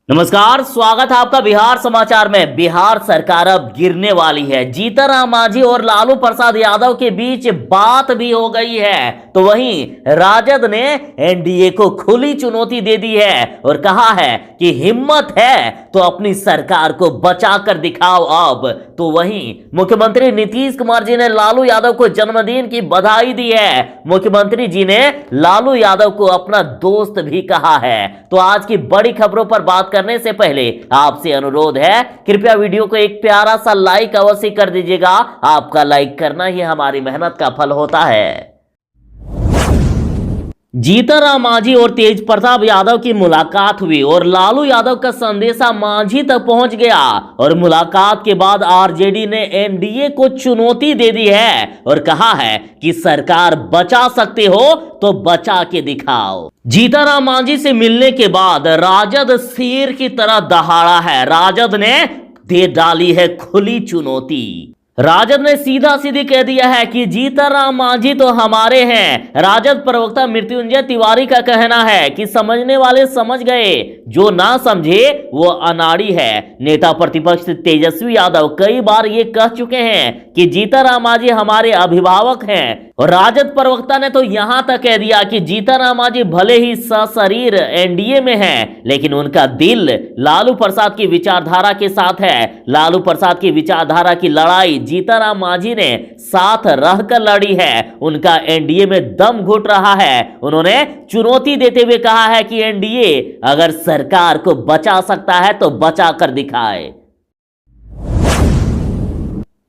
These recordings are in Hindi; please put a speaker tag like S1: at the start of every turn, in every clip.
S1: नमस्कार, स्वागत है आपका बिहार समाचार में। बिहार सरकार अब गिरने वाली है। जीतनराम मांझी और लालू प्रसाद यादव के बीच बात भी हो गई है, तो वहीं राजद ने एनडीए को खुली चुनौती दे दी है और कहा है कि हिम्मत है तो अपनी सरकार को बचा कर दिखाओ। अब तो वहीं मुख्यमंत्री नीतीश कुमार जी ने लालू यादव को जन्मदिन की बधाई दी है। मुख्यमंत्री जी ने लालू यादव को अपना दोस्त भी कहा है। तो आज की बड़ी खबरों पर बात करने से पहले आपसे अनुरोध है, कृपया वीडियो को एक प्यारा सा लाइक अवश्य कर दीजिएगा। आपका लाइक करना ही हमारी मेहनत का फल होता है। जीतनराम मांझी और तेज प्रताप यादव की मुलाकात हुई और लालू यादव का संदेशा मांझी तक पहुंच गया और मुलाकात के बाद आरजेडी ने एनडीए को चुनौती दे दी है और कहा है कि सरकार बचा सकते हो तो बचा के दिखाओ। जीतनराम मांझी से मिलने के बाद राजद शेर की तरह दहाड़ा है। राजद ने दे डाली है खुली चुनौती। राजद ने सीधा सीधी कह दिया है कि जीतनराम मांझी तो हमारे हैं। राजद प्रवक्ता मृत्युंजय तिवारी का कहना है कि समझने वाले समझ गए, जो ना समझे वो अनाड़ी है। नेता प्रतिपक्ष तेजस्वी यादव कई बार ये कह चुके हैं कि जीतनराम मांझी हमारे अभिभावक हैं और राजद प्रवक्ता ने तो यहां तक कह दिया कि जीतनराम मांझी भले ही सशरीर एनडीए में हैं, लेकिन उनका दिल लालू प्रसाद की विचारधारा के साथ है। लालू प्रसाद की विचारधारा की लड़ाई जीतनराम मांझी ने साथ रहकर लड़ी है। उनका एनडीए में दम घुट रहा है। उन्होंने चुनौती देते हुए कहा है कि एनडीए अगर सरकार को बचा सकता है तो बचा कर दिखाए।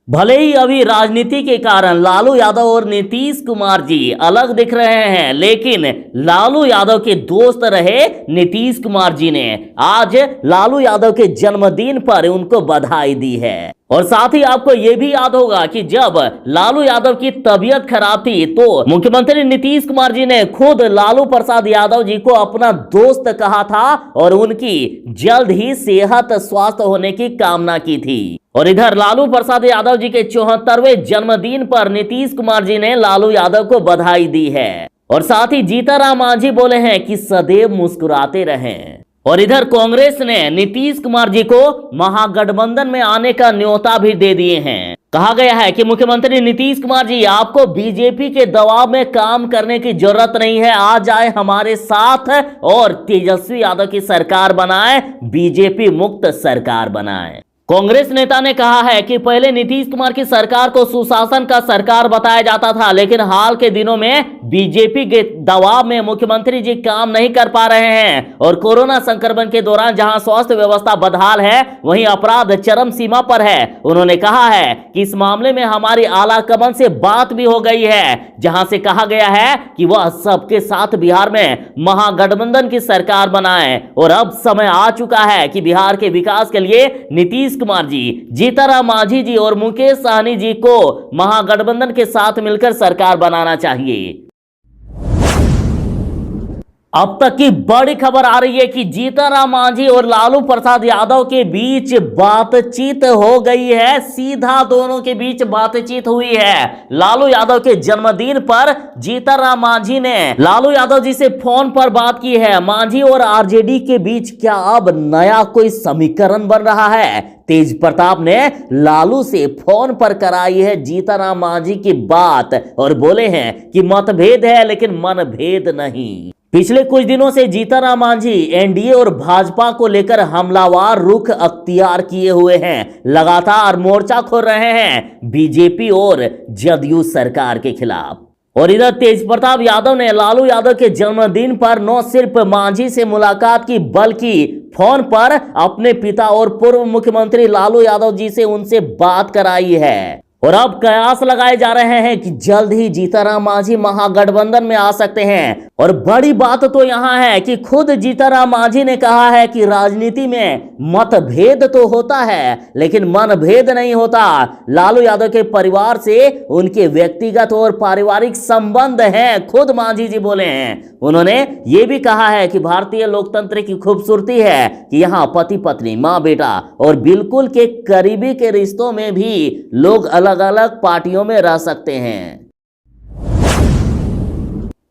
S1: भले ही अभी राजनीति के कारण लालू यादव और नीतीश कुमार जी अलग दिख रहे हैं, लेकिन लालू यादव के दोस्त रहे नीतीश कुमार जी ने आज लालू यादव के जन्मदिन पर उनको बधाई दी है। और साथ ही आपको यह भी याद होगा कि जब लालू यादव की तबीयत खराब थी तो मुख्यमंत्री नीतीश कुमार जी ने खुद लालू प्रसाद यादव जी को अपना दोस्त कहा था और उनकी जल्द ही सेहत स्वास्थ्य होने की कामना की थी। और इधर लालू प्रसाद यादव जी के 74वें जन्मदिन पर नीतीश कुमार जी ने लालू यादव को बधाई दी है और साथ ही जीतनराम मांझी बोले हैं कि सदैव मुस्कुराते रहें। और इधर कांग्रेस ने नीतीश कुमार जी को महागठबंधन में आने का न्योता भी दे दिए हैं। कहा गया है कि मुख्यमंत्री नीतीश कुमार जी, आपको बीजेपी के दबाव में काम करने की जरूरत नहीं है। आ जाए हमारे साथ और तेजस्वी यादव की सरकार बनाए, बीजेपी मुक्त सरकार बनाए। कांग्रेस नेता ने कहा है कि पहले नीतीश कुमार की सरकार को सुशासन का सरकार बताया जाता था, लेकिन हाल के दिनों में बीजेपी के दबाव में मुख्यमंत्री जी काम नहीं कर पा रहे हैं और कोरोना संक्रमण के दौरान जहां स्वास्थ्य व्यवस्था बदहाल है, वहीं अपराध चरम सीमा पर है। उन्होंने कहा है कि इस मामले में हमारी आला कमान से बात भी हो गई है, जहां से कहा गया है कि वह सबके साथ बिहार में महागठबंधन की सरकार बनाए। और अब समय आ चुका है कि बिहार के विकास के लिए नीतीश कुमार जी, जीतनराम मांझी जी और मुकेश सहनी जी को महागठबंधन के साथ मिलकर सरकार बनाना चाहिए। अब तक की बड़ी खबर आ रही है कि जीतनराम मांझी और लालू प्रसाद यादव के बीच बातचीत हो गई है। सीधा दोनों के बीच बातचीत हुई है। लालू यादव के जन्मदिन पर जीतनराम मांझी ने लालू यादव जी से फोन पर बात की है। मांझी और आरजेडी के बीच क्या अब नया कोई समीकरण बन रहा है? तेज प्रताप ने लालू से फोन पर कराई है जीतनराम मांझी की बात और बोले हैं कि मतभेद है लेकिन मनभेद नहीं। पिछले कुछ दिनों से जीतनराम मांझी एनडीए और भाजपा को लेकर हमलावर रुख अख्तियार किए हुए हैं। लगातार मोर्चा खोल रहे हैं बीजेपी और जदयू सरकार के खिलाफ। और इधर तेज प्रताप यादव ने लालू यादव के जन्मदिन पर न सिर्फ मांझी से मुलाकात की, बल्कि फोन पर अपने पिता और पूर्व मुख्यमंत्री लालू यादव जी से उनसे बात कराई है। और अब कयास लगाए जा रहे हैं कि जल्द ही जीतनराम मांझी महागठबंधन में आ सकते हैं। और बड़ी बात तो यहां है कि खुद जीतनराम मांझी ने कहा है कि राजनीति में मतभेद तो होता है लेकिन मनभेद नहीं होता। लालू यादव के परिवार से उनके व्यक्तिगत और पारिवारिक संबंध हैं, खुद मांझी जी बोले हैं। उन्होंने ये भी कहा है कि भारतीय लोकतंत्र की खूबसूरती है कि यहाँ पति पत्नी, माँ बेटा और बिल्कुल के करीबी के रिश्तों में भी लोग अलग अलग पार्टियों में रह सकते हैं।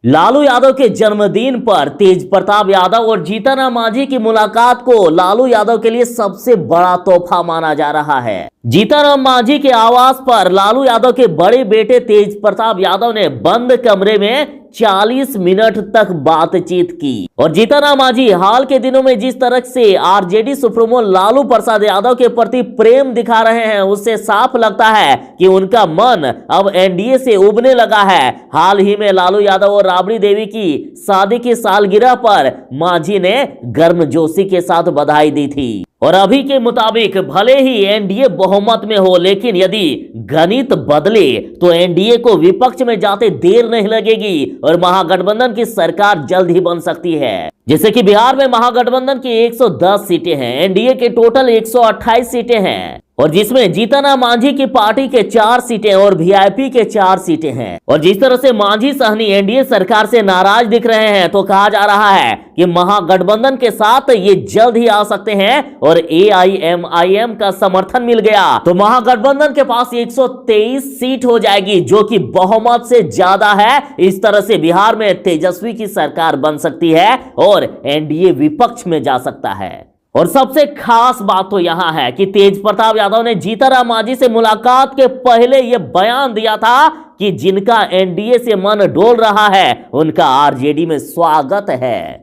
S1: लालू यादव के जन्मदिन पर तेज प्रताप यादव और जीतनराम मांझी की मुलाकात को लालू यादव के लिए सबसे बड़ा तोहफा माना जा रहा है। जीतनराम मांझी के आवास पर लालू यादव के बड़े बेटे तेज प्रताप यादव ने बंद कमरे में 40 मिनट तक बातचीत की और जीतनराम मांझी हाल के दिनों में जिस तरह से आरजेडी सुप्रीमो लालू प्रसाद यादव के प्रति प्रेम दिखा रहे हैं, उससे साफ लगता है कि उनका मन अब एनडीए से उबने लगा है। हाल ही में लालू यादव और राबड़ी देवी की शादी की सालगिरह पर मांझी ने गर्मजोशी के साथ बधाई दी थी और अभी के मुताबिक भले ही एनडीए बहुमत में हो, लेकिन यदि गणित बदले तो एनडीए को विपक्ष में जाते देर नहीं लगेगी और महागठबंधन की सरकार जल्द ही बन सकती है। जैसे कि बिहार में महागठबंधन की 110 सीटें हैं, एनडीए के टोटल 128 सीटें हैं और जिसमें जीतनराम मांझी की पार्टी के 4 सीटें और वीआईपी के 4 सीटें हैं। और जिस तरह से मांझी सहनी एनडीए सरकार से नाराज दिख रहे हैं, तो कहा जा रहा है कि महागठबंधन के साथ ये जल्द ही आ सकते हैं और एआईएमआईएम का समर्थन मिल गया तो महागठबंधन के पास 123 सीट हो जाएगी, जो कि बहुमत से ज्यादा है। इस तरह से बिहार में तेजस्वी की सरकार बन सकती है और एनडीए विपक्ष में जा सकता है। और सबसे खास बात तो यहां है कि तेज प्रताप यादव ने जीतनराम मांझी से मुलाकात के पहले यह बयान दिया था कि जिनका एनडीए से मन डोल रहा है उनका आरजेडी में स्वागत है।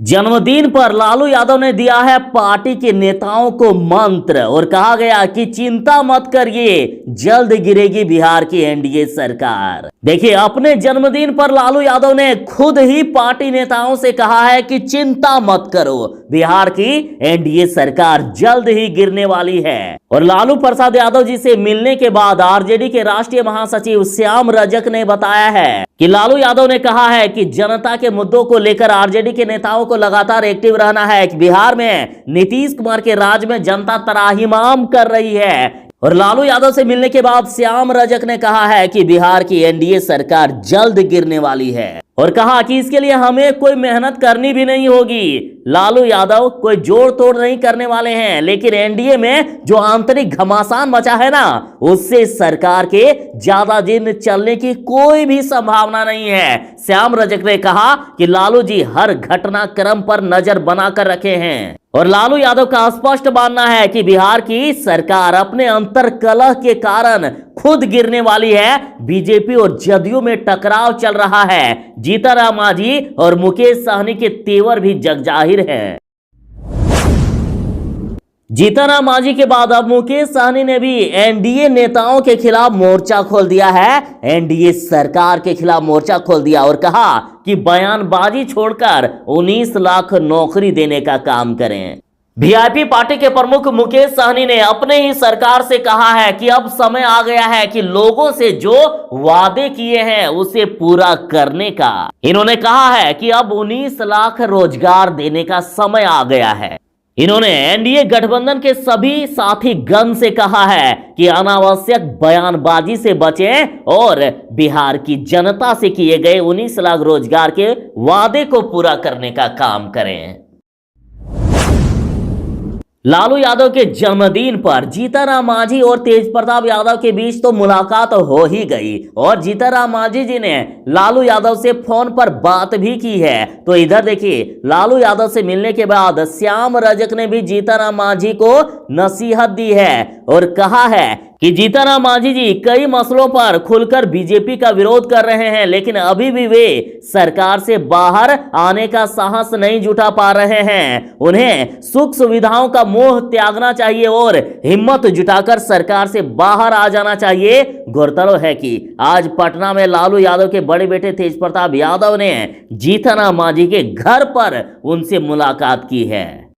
S1: जन्मदिन पर लालू यादव ने दिया है पार्टी के नेताओं को मंत्र और कहा गया कि चिंता मत करिए, जल्द गिरेगी बिहार की एनडीए सरकार। देखिए, अपने जन्मदिन पर लालू यादव ने खुद ही पार्टी नेताओं से कहा है कि चिंता मत करो, बिहार की एनडीए सरकार जल्द ही गिरने वाली है। और लालू प्रसाद यादव जी से मिलने के बाद आरजेडी के राष्ट्रीय महासचिव श्याम रजक ने बताया है कि लालू यादव ने कहा है कि जनता के मुद्दों को लेकर आरजेडी के नेताओं को लगातार एक्टिव रहना है कि बिहार में नीतीश कुमार के राज में जनता त्राहिमाम कर रही है। और लालू यादव से मिलने के बाद श्याम रजक ने कहा है कि बिहार की एनडीए सरकार जल्द गिरने वाली है और कहा कि इसके लिए हमें कोई मेहनत करनी भी नहीं होगी। लालू यादव कोई जोड़ तोड़ नहीं करने वाले हैं, लेकिन एनडीए में जो आंतरिक घमासान मचा है ना, उससे सरकार के ज्यादा दिन चलने की कोई भी संभावना नहीं है। श्याम रजक ने कहा कि लालू जी हर घटनाक्रम पर नजर बनाकर रखे हैं और लालू यादव का स्पष्ट मानना है कि बिहार की सरकार अपने अंतर्कलह के कारण खुद गिरने वाली है। बीजेपी और जदयू में टकराव चल रहा है। जीतनराम मांझी और मुकेश सहनी के तेवर भी जगजाहिर है। जीतनराम मांझी के बाद अब मुकेश सहनी ने भी एनडीए नेताओं के खिलाफ मोर्चा खोल दिया है, एनडीए सरकार के खिलाफ मोर्चा खोल दिया और कहा कि बयानबाजी छोड़कर 19 लाख नौकरी देने का काम करें। वीआईपी पार्टी के प्रमुख मुकेश सहनी ने अपने ही सरकार से कहा है कि अब समय आ गया है कि लोगों से जो वादे किए हैं उसे पूरा करने का। इन्होंने कहा है कि अब 19 लाख रोजगार देने का समय आ गया है। इन्होंने एनडीए गठबंधन के सभी साथी गण से कहा है कि अनावश्यक बयानबाजी से बचें और बिहार की जनता से किए गए 19 लाख रोजगार के वादे को पूरा करने का काम करें। लालू यादव के जन्मदिन पर जीतनराम मांझी और तेज प्रताप यादव के बीच तो मुलाकात हो ही गई और जीतनराम मांझी जी ने लालू यादव से फोन पर बात भी की है। तो इधर देखिए, लालू यादव से मिलने के बाद श्याम रजक ने भी जीतनराम मांझी को नसीहत दी है और कहा है कि जीतनराम मांझी जी कई मसलों पर खुलकर बीजेपी का विरोध कर रहे हैं, लेकिन अभी भी वे सरकार से बाहर आने का साहस नहीं जुटा पा रहे हैं। उन्हें सुख सुविधाओं का मोह त्यागना चाहिए और हिम्मत जुटाकर सरकार से बाहर आ जाना चाहिए। गौरतलब है कि आज पटना में लालू यादव के बड़े बेटे तेज प्रताप यादव ने जीतनराम मांझी के घर पर उनसे मुलाकात की है।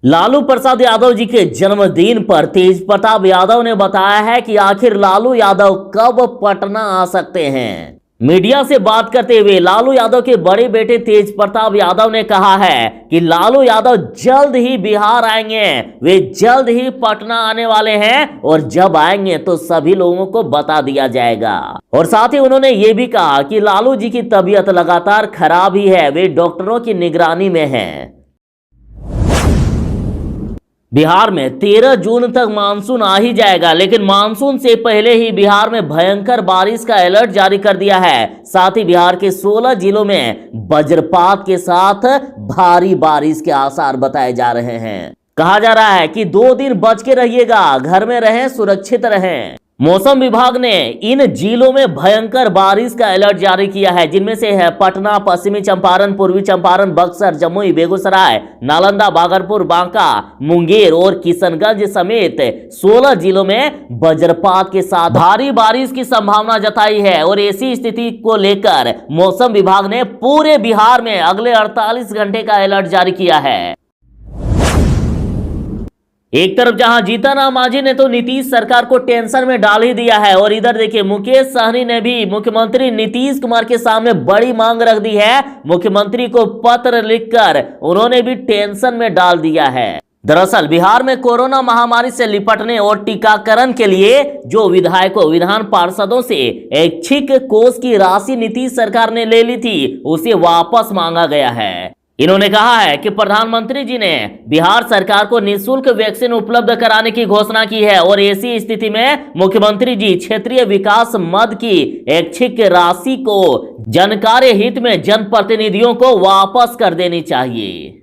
S1: लालू प्रसाद यादव जी के जन्मदिन पर तेज प्रताप यादव ने बताया है कि आखिर लालू यादव कब पटना आ सकते हैं। मीडिया से बात करते हुए लालू यादव के बड़े बेटे तेज प्रताप यादव ने कहा है कि लालू यादव जल्द ही बिहार आएंगे, वे जल्द ही पटना आने वाले हैं और जब आएंगे तो सभी लोगों को बता दिया जाएगा। और साथ ही उन्होंने ये भी कहा कि लालू जी की तबीयत लगातार खराब ही है, वे डॉक्टरों की निगरानी में हैं। बिहार में 13 जून तक मानसून आ ही जाएगा, लेकिन मानसून से पहले ही बिहार में भयंकर बारिश का अलर्ट जारी कर दिया है। साथ ही बिहार के 16 जिलों में वज्रपात के साथ भारी बारिश के आसार बताए जा रहे हैं। कहा जा रहा है कि 2 दिन बच के रहिएगा, घर में रहें, सुरक्षित रहें। मौसम विभाग ने इन जिलों में भयंकर बारिश का अलर्ट जारी किया है, जिनमें से है पटना, पश्चिमी चंपारण, पूर्वी चंपारण, बक्सर, जमुई, बेगूसराय, नालंदा, भागलपुर, बांका, मुंगेर और किशनगंज समेत 16 जिलों में वज्रपात के साथ भारी बारिश की संभावना जताई है। और ऐसी स्थिति को लेकर मौसम विभाग ने पूरे बिहार में अगले 48 घंटे का अलर्ट जारी किया है। एक तरफ जहां जीतन राम मांझी ने तो नीतीश सरकार को टेंशन में डाल ही दिया है, और इधर देखिए मुकेश सहनी ने भी मुख्यमंत्री नीतीश कुमार के सामने बड़ी मांग रख दी है। मुख्यमंत्री को पत्र लिखकर उन्होंने भी टेंशन में डाल दिया है। दरअसल बिहार में कोरोना महामारी से निपटने और टीकाकरण के लिए जो विधायकों, विधान पार्षदों से ऐच्छिक कोष की राशि नीतीश सरकार ने ले ली थी, उसे वापस मांगा गया है। इन्होंने कहा है कि प्रधानमंत्री जी ने बिहार सरकार को निःशुल्क वैक्सीन उपलब्ध कराने की घोषणा की है, और ऐसी स्थिति में मुख्यमंत्री जी क्षेत्रीय विकास मद की ऐच्छिक राशि को जनकार्य हित में जनप्रतिनिधियों को वापस कर देनी चाहिए।